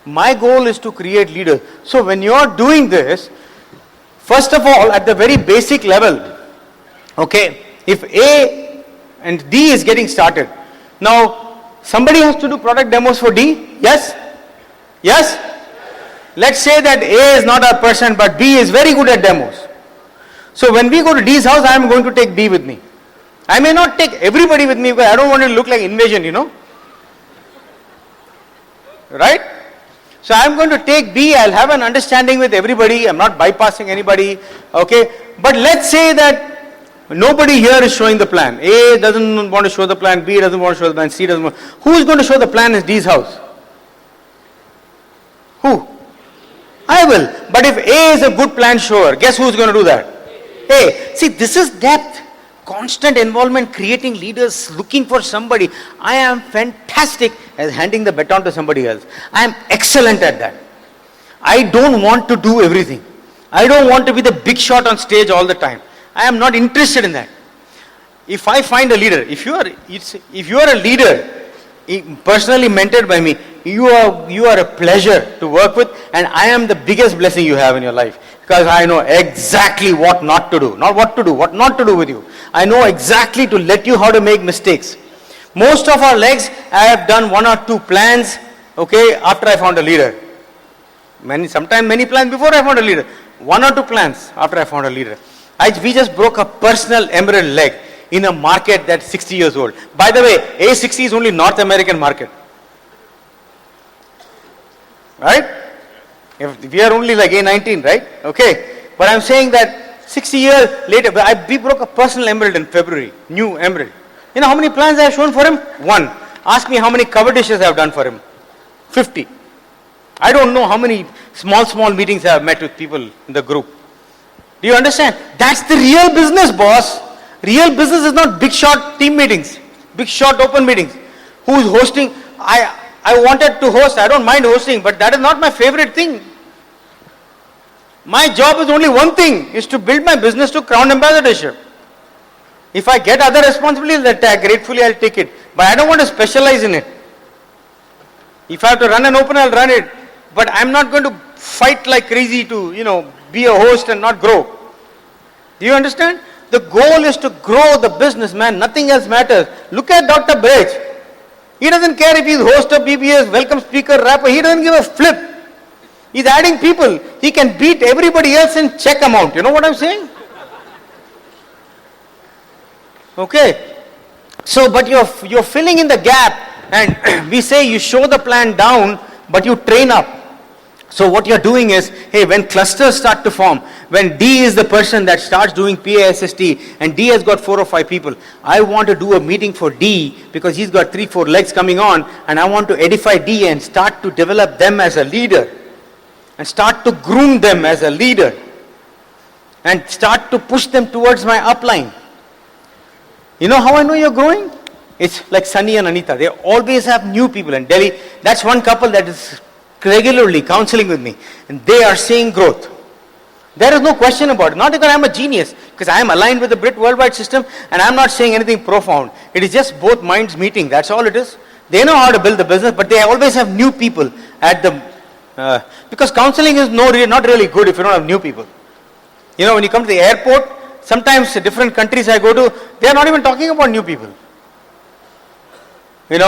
My goal is to create leaders. So when you are doing this, first of all, at the very basic level, okay, if A and D is getting started, now somebody has to do product demos for D, yes? Yes? Let's say that A is not our person, but B is very good at demos. So when we go to D's house, I am going to take B with me. I may not take everybody with me because I don't want to look like invasion, you know. Right? So I am going to take B, I'll have an understanding with everybody, I'm not bypassing anybody, okay. But let's say that nobody here is showing the plan. A doesn't want to show the plan, B doesn't want to show the plan, C doesn't want. Who is going to show the plan in D's house? Who? I will. But if A is a good plan shower, guess who's going to do that? A. See, this is depth. Constant involvement, creating leaders, looking for somebody. I am fantastic at handing the baton to somebody else. I am excellent at that. I don't want to do everything. I don't want to be the big shot on stage all the time. I am not interested in that. If I find a leader, if you are a leader, personally mentored by me, you are a pleasure to work with, and I am the biggest blessing you have in your life, because I know exactly what not to do, not what to do, what not to do with you. I know exactly to let you how to make mistakes. Most of our legs, I have done 1 or 2 plans, okay, after I found a leader. Sometimes many plans before I found a leader. 1 or 2 plans after I found a leader. We just broke a personal emerald leg in a market that's 60 years old. By the way, A60 is only North American market. Right? If we are only like A19, right? Okay. But I'm saying that 60 years later, we broke a personal emerald in February. New emerald. You know how many plans I have shown for him? 1. Ask me how many cover dishes I have done for him. 50. I don't know how many small meetings I have met with people in the group. Do you understand? That's the real business, boss. Real business is not big shot team meetings, big shot open meetings. Who's hosting? I wanted to host, I don't mind hosting, but that is not my favorite thing. My job is only one thing, is to build my business to crown ambassadorship. If I get other responsibilities, gratefully I'll take it. But I don't want to specialize in it. If I have to run an open, I'll run it. But I'm not going to fight like crazy to, be a host and not grow. Do you understand? The goal is to grow the business, man. Nothing else matters. Look at Dr. Bridge. He doesn't care if he's host of BBS, welcome speaker, rapper. He doesn't give a flip. He's adding people. He can beat everybody else in check amount. You know what I'm saying? Okay. So, but you're filling in the gap, and we say you show the plan down, but you train up. So what you're doing is, hey, when clusters start to form, when D is the person that starts doing PASST, and D has got 4 or 5 people, I want to do a meeting for D because he's got 3-4 legs coming on, and I want to edify D and start to develop them as a leader, and start to groom them as a leader, and start to push them towards my upline. You know how I know you're growing? It's like Sunny and Anita. They always have new people in Delhi. That's one couple that is regularly counseling with me, and they are seeing growth. There is no question about it. Not because I am a genius, because I am aligned with the Brit worldwide system, and I am not saying anything profound. It is just both minds meeting. That's all it is. They know how to build the business, but they always have new people at the because counseling is not really good if you don't have new people. When you come to the airport, sometimes different countries I go to, they are not even talking about new people. When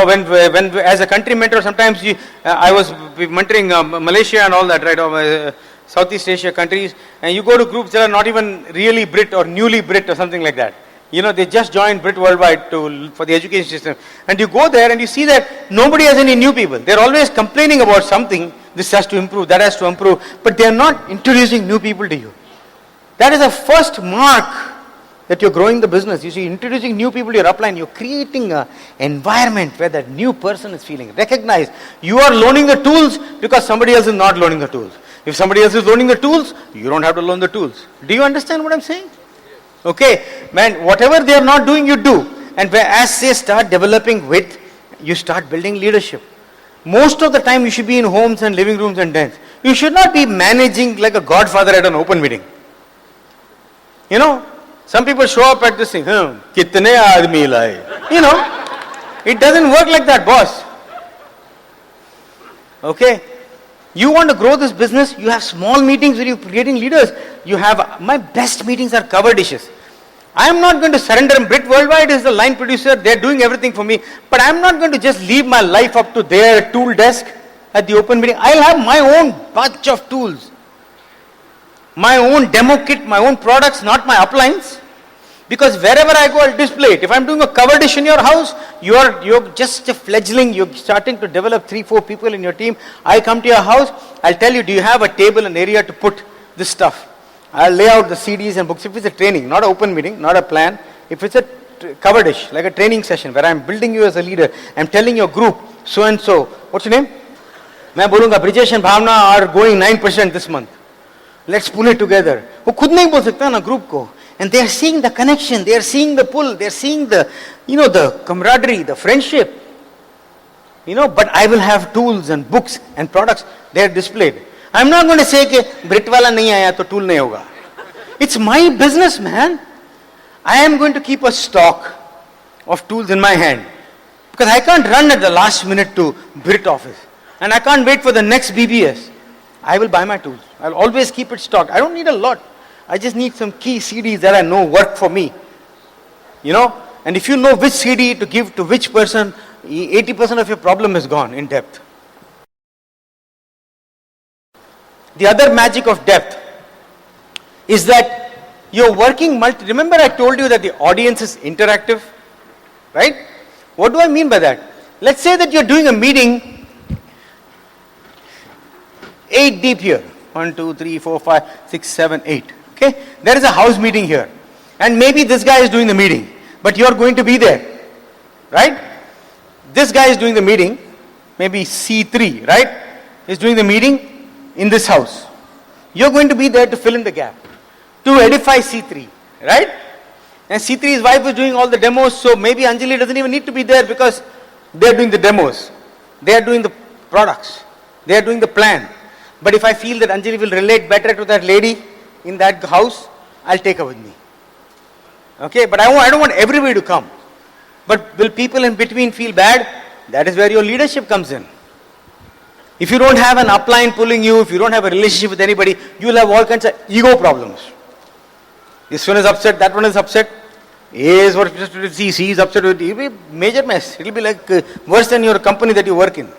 as a country mentor, sometimes I was mentoring Malaysia and all that, right, Southeast Asia countries, and you go to groups that are not even really Brit or newly Brit or something like that. They just joined Brit Worldwide for the education system, and you go there and you see that nobody has any new people. They're always complaining about something. This has to improve, that has to improve, but they're not introducing new people to you. That is the first mark that you're growing the business. You see, introducing new people to your upline, you're creating an environment where that new person is feeling. Recognize, you are learning the tools because somebody else is not learning the tools. If somebody else is learning the tools, you don't have to learn the tools. Do you understand what I'm saying? Okay, man, whatever they are not doing, you do. And as they start developing with, you start building leadership. Most of the time you should be in homes and living rooms and dens. You should not be managing like a godfather at an open meeting. You know, some people show up at this thing, kitne aadmi laaye. You know, it doesn't work like that, boss. Okay? You want to grow this business, you have small meetings where you're creating leaders. You have, my best meetings are cover dishes. I am not going to surrender. Brit Worldwide is the line producer, they're doing everything for me. But I'm not going to just leave my life up to their tool desk at the open meeting. I'll have my own bunch of tools. My own demo kit, my own products, not my uplines. Because wherever I go, I'll display it. If I'm doing a cover dish in your house, you're just a fledgling, you're starting to develop 3-4 people in your team. I come to your house, I'll tell you, do you have a table, an area to put this stuff? I'll lay out the CDs and books. If it's a training, not an open meeting, not a plan. If it's a cover dish, like a training session where I'm building you as a leader, I'm telling your group, so and so, what's your name? मैं बोलूँगा Brijesh and Bhavna are going 9% this month. Let's pull it together. वो खुद नहीं बोल सकता ना group को. And they are seeing the connection, they are seeing the pull, they are seeing the, the camaraderie, the friendship. But I will have tools and books and products, they are displayed. I'm not going to say कि Brit वाला नहीं आया तो tool नहीं होगा. It's my business, man. I am going to keep a stock of tools in my hand. Because I can't run at the last minute to Brit office. And I can't wait for the next BBS. I will buy my tools. I'll always keep it stocked. I don't need a lot. I just need some key CDs that I know work for me. And if you know which CD to give to which person, 80% of your problem is gone in depth. The other magic of depth is that you're working remember I told you that the audience is interactive, right? What do I mean by that? Let's say that you're doing a meeting 8 deep here. 1, 2, 3, 4, 5, 6, 7, 8. Okay? There is a house meeting here. And maybe this guy is doing the meeting. But you are going to be there. Right? This guy is doing the meeting. Maybe C3, right? Is doing the meeting in this house. You're going to be there to fill in the gap. To edify C3. Right? And C3's wife is doing all the demos. So maybe Anjali doesn't even need to be there because they are doing the demos. They are doing the products. They are doing the plan. But if I feel that Anjali will relate better to that lady in that house, I'll take her with me. Okay, but I don't want everybody to come. But will people in between feel bad? That is where your leadership comes in. If you don't have an upline pulling you, if you don't have a relationship with anybody, you will have all kinds of ego problems. This one is upset, that one is upset. A is upset with C is upset with D. It will be a major mess. It will be like worse than your company that you work in.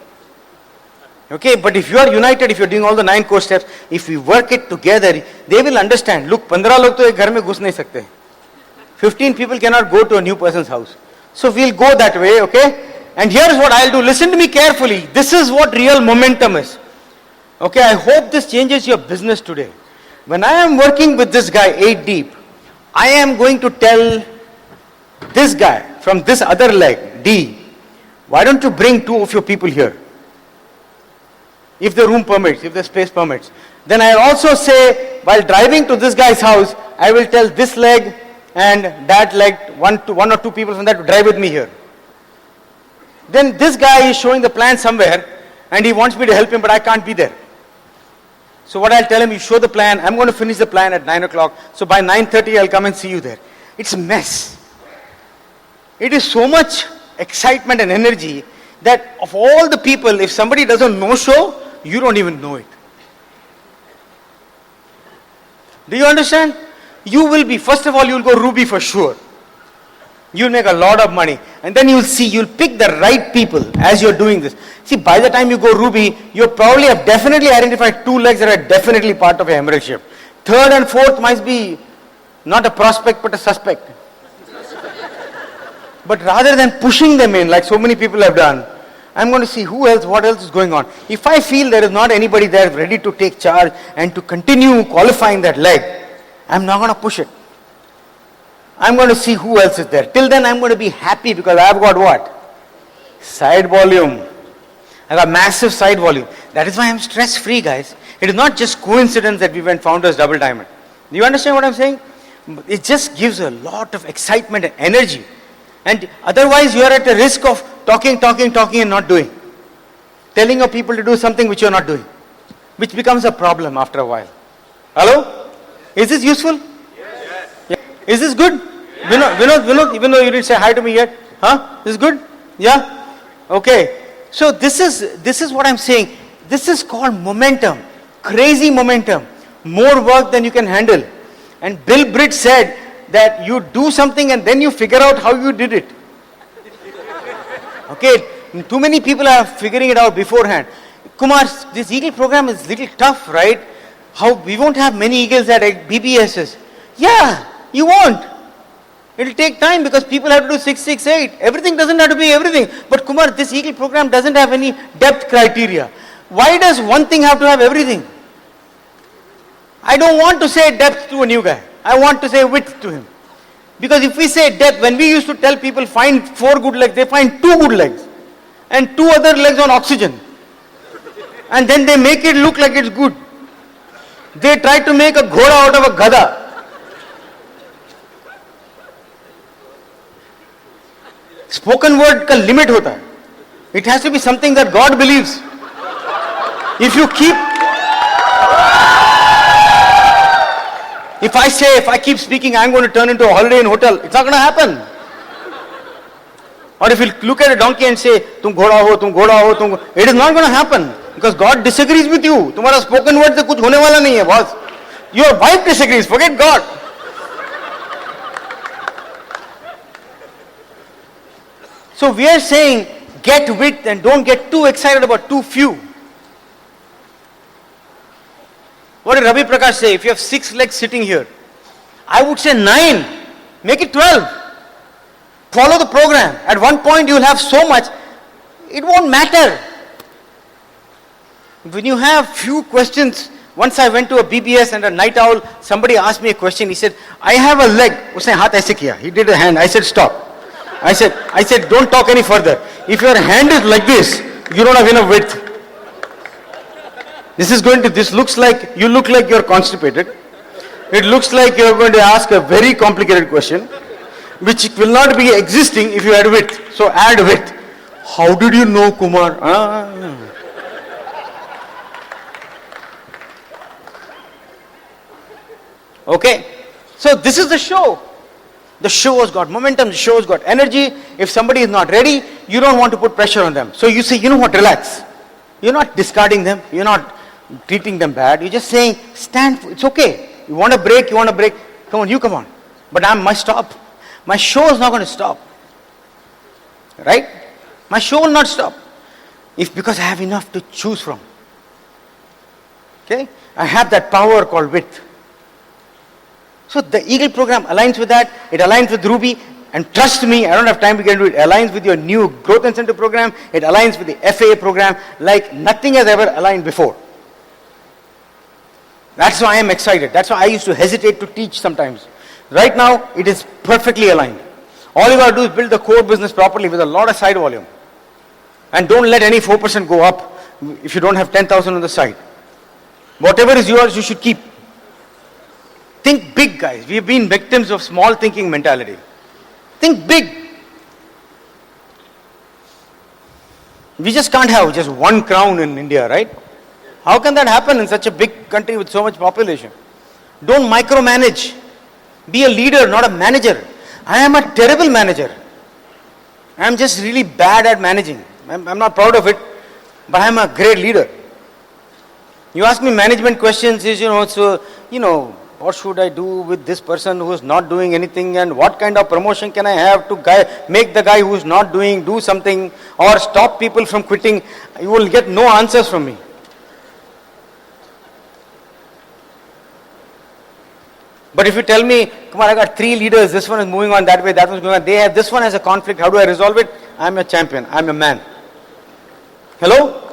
Okay, but if you are united, if you are doing all the 9 core steps, if we work it together, they will understand. Look, 15 log to ek ghar mein ghus nahi sakte. 15 people cannot go to a new person's house. So we'll go that way, okay? And here's what I'll do. Listen to me carefully. This is what real momentum is. Okay, I hope this changes your business today. When I am working with this guy 8 deep, I am going to tell this guy from this other leg, D, why don't you bring 2 of your people here? If the room permits, if the space permits. Then I'll also say, while driving to this guy's house, I will tell this leg and that leg, one or two people from that to drive with me here. Then this guy is showing the plan somewhere and he wants me to help him, but I can't be there. So what I'll tell him, you show the plan, I'm going to finish the plan at 9 o'clock. So by 9:30 I'll come and see you there. It's a mess. It is so much excitement and energy that of all the people, if somebody doesn't know show, you don't even know it. Do you understand? You will be, first of all, you will go Ruby for sure. You'll make a lot of money. And then you'll see, you'll pick the right people as you're doing this. See, by the time you go Ruby, you probably have definitely identified 2 legs that are definitely part of your emerald ship. 3rd and 4th might be not a prospect but a suspect. But rather than pushing them in like so many people have done, I'm going to see what else is going on. If I feel there is not anybody there ready to take charge and to continue qualifying that leg, I'm not going to push it. I'm going to see who else is there. Till then, I'm going to be happy because I've got what? Side volume. I've got massive side volume. That is why I'm stress-free, guys. It is not just coincidence that we went Founders Double Diamond. Do you understand what I'm saying? It just gives a lot of excitement and energy. And otherwise, you are at the risk of talking and not doing. Telling your people to do something which you are not doing. Which becomes a problem after a while. Hello? Is this useful? Yes. Yeah. Is this good? Yes. Vinod, even though you didn't say hi to me yet. Huh? This is good? Yeah? Okay. So this is what I'm saying. This is called momentum. Crazy momentum. More work than you can handle. And Bill Britt said that you do something and then you figure out how you did it. Okay? Too many people are figuring it out beforehand. Kumar, this Eagle program is little tough, right? How we won't have many Eagles at BBSs. Yeah, you won't. It'll take time because people have to do 6, 6, 8. Everything doesn't have to be everything. But Kumar, this Eagle program doesn't have any depth criteria. Why does one thing have to have everything? I don't want to say depth to a new guy. I want to say width to him. Because if we say depth, when we used to tell people find 4 good legs, they find 2 good legs. And 2 other legs on oxygen. And then they make it look like it's good. They try to make a ghoda out of a gada. Spoken word ka limit hota hai. It has to be something that God believes. If you keep, if I keep speaking, I'm going to turn into a Holiday Inn hotel, it's not going to happen. Or if you look at a donkey and say, tum ghoda ho, it is not going to happen. Because God disagrees with you. तुम्हारा spoken word से कुछ होने वाला नहीं है, boss. Your wife disagrees, forget God. So we are saying, get width and don't get too excited about too few. What did Ravi Prakash say? If you have 6 legs sitting here, I would say 9. Make it 12. Follow the program. At one point you will have so much, it won't matter. When you have few questions, once I went to a BBS and a night owl, somebody asked me a question. He said, I have a leg. Usne haath aise kiya. He did a hand. I said, stop. I said, don't talk any further. If your hand is like this, you don't have enough width. This looks like, you look like you're constipated. It looks like you're going to ask a very complicated question, which will not be existing if you add width. So add width. How did you know, Kumar? Okay, so this is the show. The show has got momentum, the show has got energy. If somebody is not ready, you don't want to put pressure on them. So you say, you know what, relax. You're not discarding them, you're not treating them bad. You're just saying, it's okay. You want a break, come on, you come on. But I must stop. My show is not going to stop. Right? My show will not stop. Because I have enough to choose from. Okay? I have that power called width. So the Eagle program aligns with that. It aligns with Ruby. And trust me, I don't have time to get into it. It aligns with your new growth incentive program. It aligns with the FAA program like nothing has ever aligned before. That's why I am excited. That's why I used to hesitate to teach sometimes. Right now, it is perfectly aligned. All you got to do is build the core business properly with a lot of side volume. And don't let any 4% go up if you don't have 10,000 on the side. Whatever is yours, you should keep. Think big, guys. We have been victims of small thinking mentality. Think big. We just can't have just one crown in India, right? How can that happen in such a big country with so much population? Don't micromanage. Be a leader, not a manager. I am a terrible manager. I am just really bad at managing. I'm not proud of it, but I am a great leader. You ask me management questions, what should I do with this person who is not doing anything, and what kind of promotion can I have to make the guy who is not doing do something, or stop people from quitting? You will get no answers from me. But if you tell me, come on, I got 3 leaders, this one is moving on that way, that one is going on, this one has a conflict, how do I resolve it? I'm a champion, I'm a man. Hello?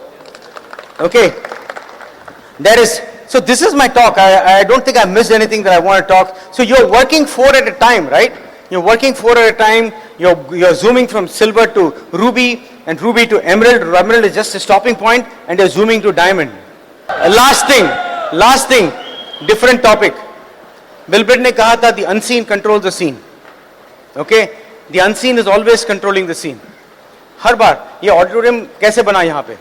Okay. So this is my talk. I don't think I missed anything that I want to talk. So you're working 4 at a time, right? You're working 4 at a time. You're zooming from silver to ruby and ruby to emerald. Emerald is just a stopping point, and you're zooming to diamond. Last thing, different topic. Wilbert ने कहा था the unseen controls the scene. Okay, the unseen is always controlling the scene. हर बार ये auditorium कैसे बना यहाँ पे?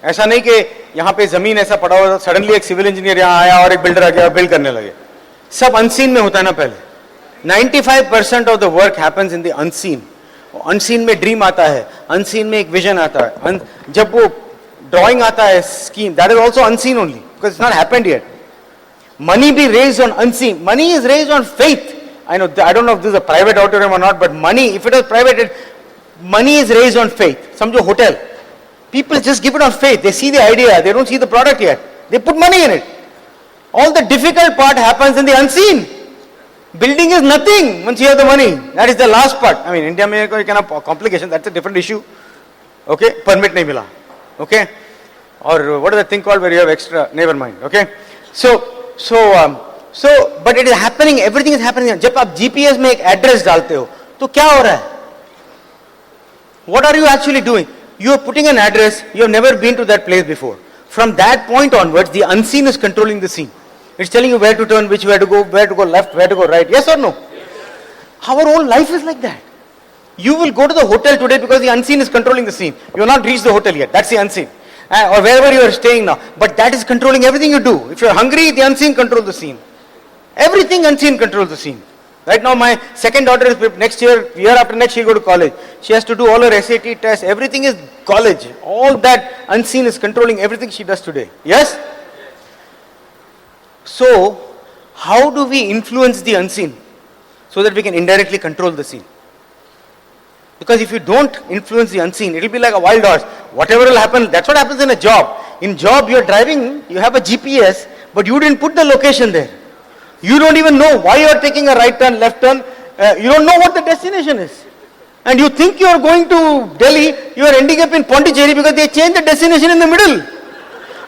ऐसा नहीं कि यहाँ पे जमीन ऐसा पड़ा हुआ, सडनली एक सिविल इंजीनियर यहाँ आया और एक बिल्डर आ गया बिल्ड करने लगे. सब अनसीन में होता है ना पहले. 95% of the work happens in the unseen. Unseen में ड्रीम आता है, अनसीन में एक विजन आता है, जब वो ड्राइंग आता है scheme, that is also unseen only because it's not happened yet. Money be raised on unseen. Money is raised on faith. I don't know if this is a private auditorium or not, but money, if it is private, money is raised on faith. Samjho hotel. People just give it on faith. They see the idea, they don't see the product yet. They put money in it. All the difficult part happens in the unseen. Building is nothing once you have the money. That is the last part. I mean, India may have kind of complication, that's a different issue. Okay, permit nahi mila. Okay, or what is that thing called where you have extra, never mind. Okay, but it is happening, everything is happening. जब आप GPS में एक address डालते हो तो क्या हो रहा है? What are you actually doing? You are putting an address, you have never been to that place before. From that point onwards, the unseen is controlling the scene. It's telling you where to turn, which way to go left, where to go right. Yes or no? Our whole life is like that. You will go to the hotel today because the unseen is controlling the scene. You have not reached the hotel yet. That's the unseen. Or wherever you are staying now. But that is controlling everything you do. If you are hungry, the unseen controls the scene. Everything unseen controls the scene. Right now my second daughter is next year after next she'll go to college. She has to do all her SAT tests. Everything is college. All that unseen is controlling everything she does today. Yes? So, how do we influence the unseen so that we can indirectly control the scene? Because if you don't influence the unseen, it will be like a wild horse. Whatever will happen, that's what happens in a job. In job, you are driving, you have a GPS, but you didn't put the location there. You don't even know why you are taking a right turn, left turn. You don't know what the destination is. And you think you are going to Delhi, you are ending up in Pondicherry because they changed the destination in the middle.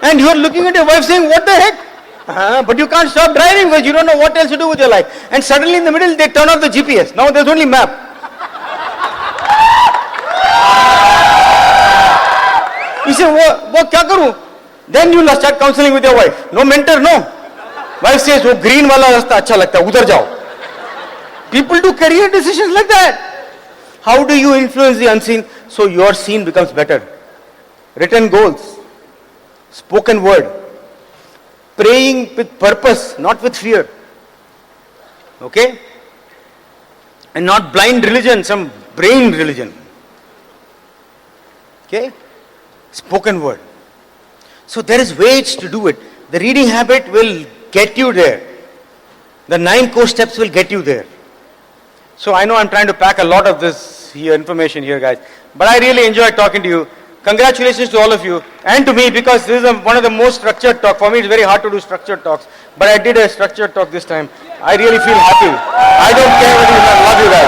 And you are looking at your wife saying, what the heck? But you can't stop driving because you don't know what else to do with your life. And suddenly in the middle, they turn off the GPS. Now there's only map. You say, what kya karu? Then you start counseling with your wife. No mentor, no. Wife says, wo green wala rasta acha lagta hai, udhar jao. People do career decisions like that. How do you influence the unseen so your scene becomes better? Written goals, spoken word, praying with purpose, not with fear. Okay? And not blind religion, some brain religion. Okay? Spoken word. So there is ways to do it. The reading habit will get you there. The 9 core steps will get you there. So I know I'm trying to pack a lot of this here, information here, guys. But I really enjoyed talking to you. Congratulations to all of you and to me, because this is one of the most structured talks. For me, it's very hard to do structured talks. But I did a structured talk this time. I really feel happy. I don't care whether you love you guys.